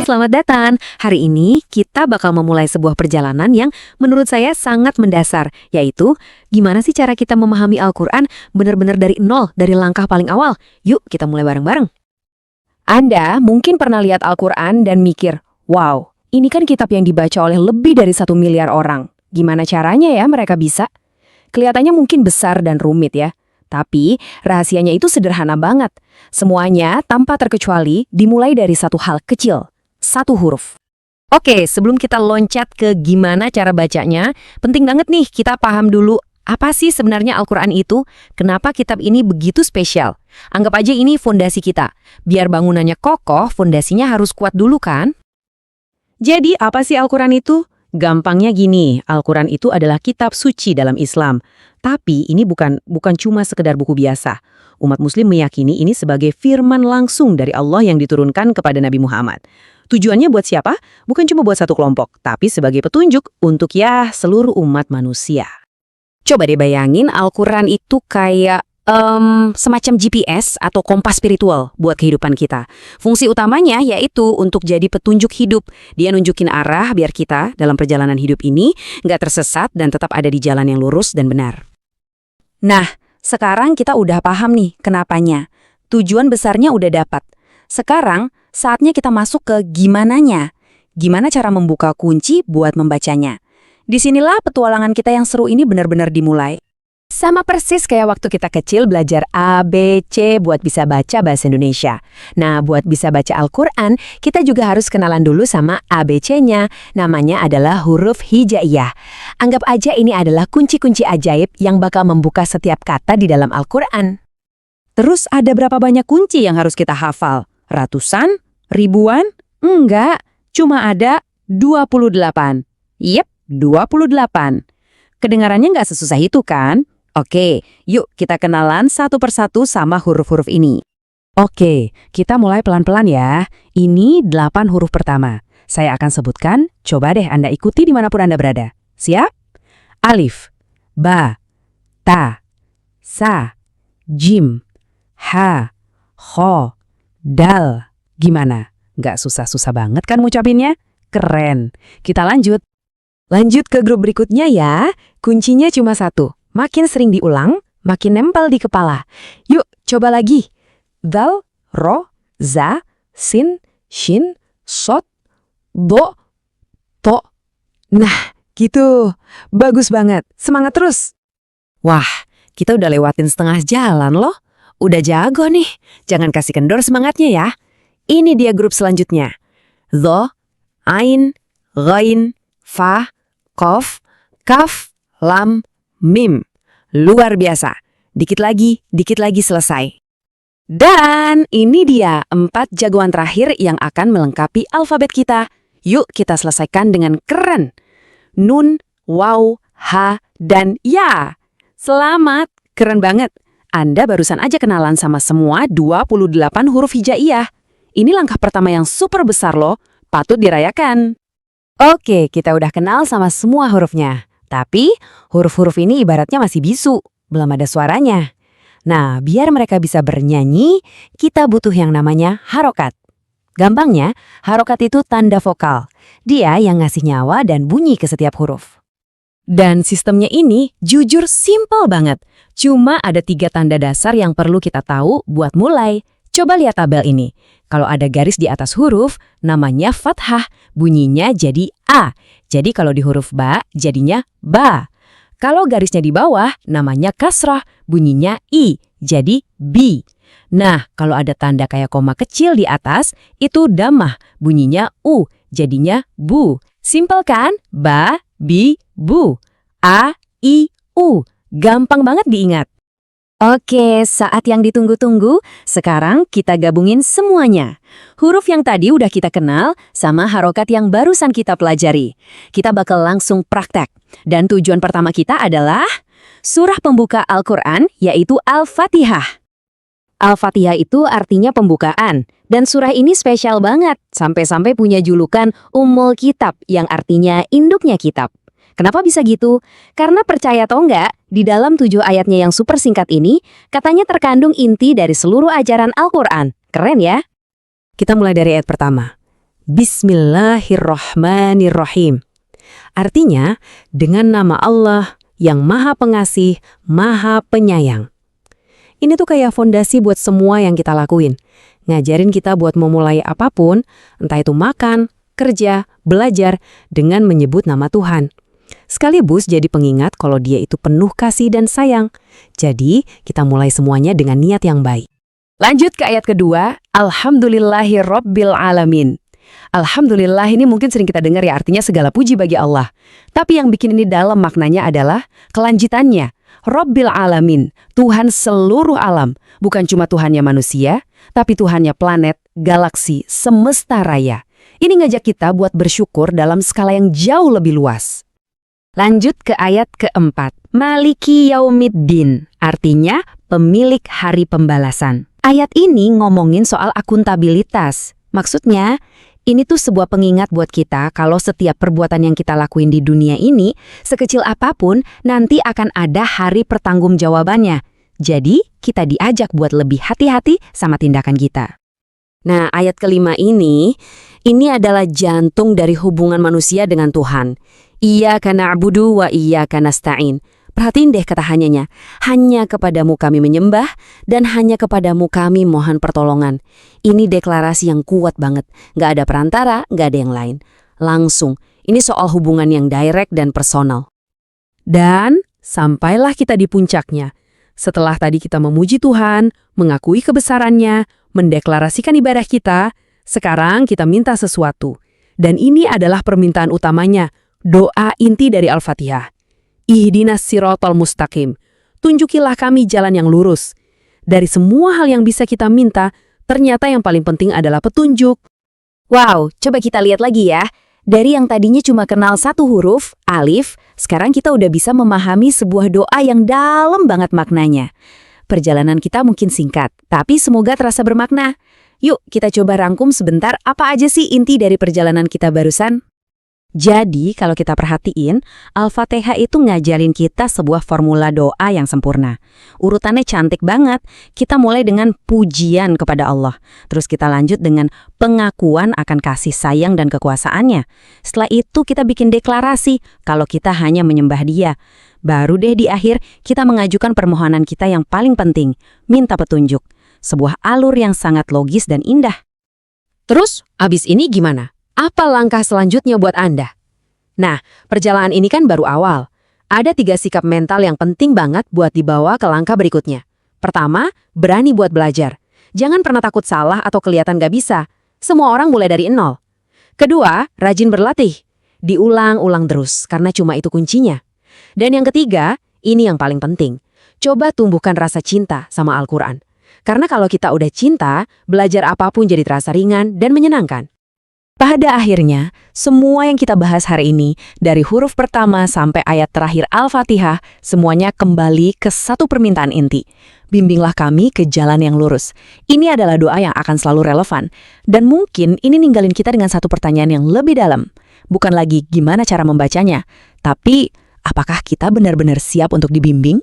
selamat datang. Hari ini kita bakal memulai sebuah perjalanan yang menurut saya sangat mendasar, yaitu gimana sih cara kita memahami Al-Quran benar-benar dari nol, dari langkah paling awal. Yuk kita mulai bareng-bareng. Anda mungkin pernah lihat Al-Quran dan mikir, wow, ini kan kitab yang dibaca oleh lebih dari 1 miliar orang. Gimana caranya ya mereka bisa? Kelihatannya mungkin besar dan rumit ya. Tapi rahasianya itu sederhana banget. Semuanya tanpa terkecuali dimulai dari satu hal kecil, satu huruf. Oke, sebelum kita loncat ke gimana cara bacanya, penting banget nih kita paham dulu apa sih sebenarnya Al-Quran itu, kenapa kitab ini begitu spesial. Anggap aja ini fondasi kita. Biar bangunannya kokoh, fondasinya harus kuat dulu kan? Jadi apa sih Al-Quran itu? Gampangnya gini, Al-Quran itu adalah kitab suci dalam Islam. Tapi ini bukan cuma sekedar buku biasa. Umat muslim meyakini ini sebagai firman langsung dari Allah yang diturunkan kepada Nabi Muhammad. Tujuannya buat siapa? Bukan cuma buat satu kelompok, tapi sebagai petunjuk untuk seluruh umat manusia. Coba deh bayangin Al-Quran itu kayak semacam GPS atau kompas spiritual buat kehidupan kita. Fungsi utamanya yaitu untuk jadi petunjuk hidup. Dia nunjukin arah biar kita dalam perjalanan hidup ini nggak tersesat dan tetap ada di jalan yang lurus dan benar. Nah, sekarang kita udah paham nih kenapanya. Tujuan besarnya udah dapat. Sekarang saatnya kita masuk ke gimananya. Gimana cara membuka kunci buat membacanya. Disinilah petualangan kita yang seru ini benar-benar dimulai. Sama persis kayak waktu kita kecil belajar A, B, C buat bisa baca bahasa Indonesia. Nah, buat bisa baca Al-Quran, kita juga harus kenalan dulu sama ABC-nya. Namanya adalah huruf hijaiyah. Anggap aja ini adalah kunci-kunci ajaib yang bakal membuka setiap kata di dalam Al-Quran. Terus ada berapa banyak kunci yang harus kita hafal? Ratusan? Ribuan? Enggak, cuma ada 28. Yep, 28. Kedengarannya nggak sesusah itu kan? Oke, yuk kita kenalan satu persatu sama huruf-huruf ini. Oke, kita mulai pelan-pelan ya. Ini 8 huruf pertama. Saya akan sebutkan, coba deh Anda ikuti dimanapun Anda berada. Siap? Alif, Ba, Ta, Sa, Jim, Ha, Kho, Dal. Gimana? Nggak susah-susah banget kan ngucapinnya? Keren. Kita lanjut. Lanjut ke grup berikutnya ya. Kuncinya cuma satu. Makin sering diulang, makin nempel di kepala. Yuk, coba lagi. Dal, Ro, Za, Sin, Shin, Sot, Do, To. Nah, gitu. Bagus banget. Semangat terus. Wah, kita udah lewatin setengah jalan loh. Udah jago nih. Jangan kasih kendor semangatnya ya. Ini dia grup selanjutnya. Dho, Ain, Ghain, Fa, Qaf, Kaf, Lam, Mim. Luar biasa. Dikit lagi selesai. Dan ini dia 4 jagoan terakhir yang akan melengkapi alfabet kita. Yuk kita selesaikan dengan keren. Nun, Waw, Ha, dan Ya. Selamat, keren banget. Anda barusan aja kenalan sama semua 28 huruf hijaiyah. Ini langkah pertama yang super besar loh. Patut dirayakan. Oke, kita udah kenal sama semua hurufnya. Tapi, huruf-huruf ini ibaratnya masih bisu, belum ada suaranya. Nah, biar mereka bisa bernyanyi, kita butuh yang namanya harokat. Gampangnya, harokat itu tanda vokal. Dia yang ngasih nyawa dan bunyi ke setiap huruf. Dan sistemnya ini jujur simple banget. Cuma ada 3 tanda dasar yang perlu kita tahu buat mulai. Coba lihat tabel ini. Kalau ada garis di atas huruf, namanya fathah, bunyinya jadi A. Jadi kalau di huruf Ba, jadinya Ba. Kalau garisnya di bawah, namanya kasrah, bunyinya I, jadi B. Nah, kalau ada tanda kayak koma kecil di atas, itu dhammah, bunyinya U, jadinya Bu. Simpel kan? Ba, Bi, Bu. A, I, U. Gampang banget diingat. Oke, saat yang ditunggu-tunggu, sekarang kita gabungin semuanya. Huruf yang tadi udah kita kenal sama harokat yang barusan kita pelajari. Kita bakal langsung praktek. Dan tujuan pertama kita adalah surah pembuka Al-Quran, yaitu Al-Fatihah. Al-Fatihah itu artinya pembukaan. Dan surah ini spesial banget, sampai-sampai punya julukan Ummul Kitab, yang artinya induknya kitab. Kenapa bisa gitu? Karena percaya atau enggak, di dalam 7 ayatnya yang super singkat ini, katanya terkandung inti dari seluruh ajaran Al-Quran. Keren ya? Kita mulai dari ayat pertama. Bismillahirrahmanirrahim. Artinya, dengan nama Allah yang Maha Pengasih, Maha Penyayang. Ini tuh kayak fondasi buat semua yang kita lakuin. Ngajarin kita buat memulai apapun, entah itu makan, kerja, belajar, dengan menyebut nama Tuhan. Sekaligus jadi pengingat kalau Dia itu penuh kasih dan sayang. Jadi, kita mulai semuanya dengan niat yang baik. Lanjut ke ayat kedua, Alhamdulillahirrabbilalamin. Alhamdulillah ini mungkin sering kita dengar ya, artinya segala puji bagi Allah. Tapi yang bikin ini dalam maknanya adalah kelanjutannya. Rabbil alamin, Tuhan seluruh alam. Bukan cuma Tuhannya manusia, tapi Tuhannya planet, galaksi, semesta raya. Ini ngajak kita buat bersyukur dalam skala yang jauh lebih luas. Lanjut ke ayat keempat. Maliki yaumiddin, artinya pemilik hari pembalasan. Ayat ini ngomongin soal akuntabilitas. Maksudnya, ini tuh sebuah pengingat buat kita kalau setiap perbuatan yang kita lakuin di dunia ini, sekecil apapun, nanti akan ada hari pertanggungjawabannya. Jadi, kita diajak buat lebih hati-hati sama tindakan kita. Nah, ayat kelima ini adalah jantung dari hubungan manusia dengan Tuhan. Iyyaka na'budu wa iyyaka nasta'in. Perhatiin deh kata hanyanya. Hanya kepadamu kami menyembah dan hanya kepadamu kami mohon pertolongan. Ini deklarasi yang kuat banget. Nggak ada perantara, nggak ada yang lain. Langsung. Ini soal hubungan yang direct dan personal. Dan sampailah kita di puncaknya. Setelah tadi kita memuji Tuhan, mengakui kebesarannya, mendeklarasikan ibadah kita, sekarang kita minta sesuatu. Dan ini adalah permintaan utamanya, doa inti dari Al-Fatihah. Ihdinas siratal mustaqim. Tunjukilah kami jalan yang lurus. Dari semua hal yang bisa kita minta, ternyata yang paling penting adalah petunjuk. Wow, coba kita lihat lagi ya. Dari yang tadinya cuma kenal satu huruf, alif, sekarang kita udah bisa memahami sebuah doa yang dalam banget maknanya. Perjalanan kita mungkin singkat, tapi semoga terasa bermakna. Yuk, kita coba rangkum sebentar apa aja sih inti dari perjalanan kita barusan. Jadi, kalau kita perhatiin, Al-Fatihah itu ngajarin kita sebuah formula doa yang sempurna. Urutannya cantik banget. Kita mulai dengan pujian kepada Allah. Terus kita lanjut dengan pengakuan akan kasih sayang dan kekuasaannya. Setelah itu kita bikin deklarasi kalau kita hanya menyembah Dia. Baru deh di akhir kita mengajukan permohonan kita yang paling penting, minta petunjuk. Sebuah alur yang sangat logis dan indah. Terus, abis ini gimana? Apa langkah selanjutnya buat Anda? Nah, perjalanan ini kan baru awal. Ada 3 sikap mental yang penting banget buat dibawa ke langkah berikutnya. Pertama, berani buat belajar. Jangan pernah takut salah atau kelihatan gak bisa. Semua orang mulai dari nol. Kedua, rajin berlatih. Diulang-ulang terus, karena cuma itu kuncinya. Dan yang ketiga, ini yang paling penting. Coba tumbuhkan rasa cinta sama Al-Quran. Karena kalau kita udah cinta, belajar apapun jadi terasa ringan dan menyenangkan. Pada akhirnya, semua yang kita bahas hari ini, dari huruf pertama sampai ayat terakhir Al-Fatihah, semuanya kembali ke satu permintaan inti. Bimbinglah kami ke jalan yang lurus. Ini adalah doa yang akan selalu relevan. Dan mungkin ini ninggalin kita dengan satu pertanyaan yang lebih dalam. Bukan lagi gimana cara membacanya, tapi apakah kita benar-benar siap untuk dibimbing?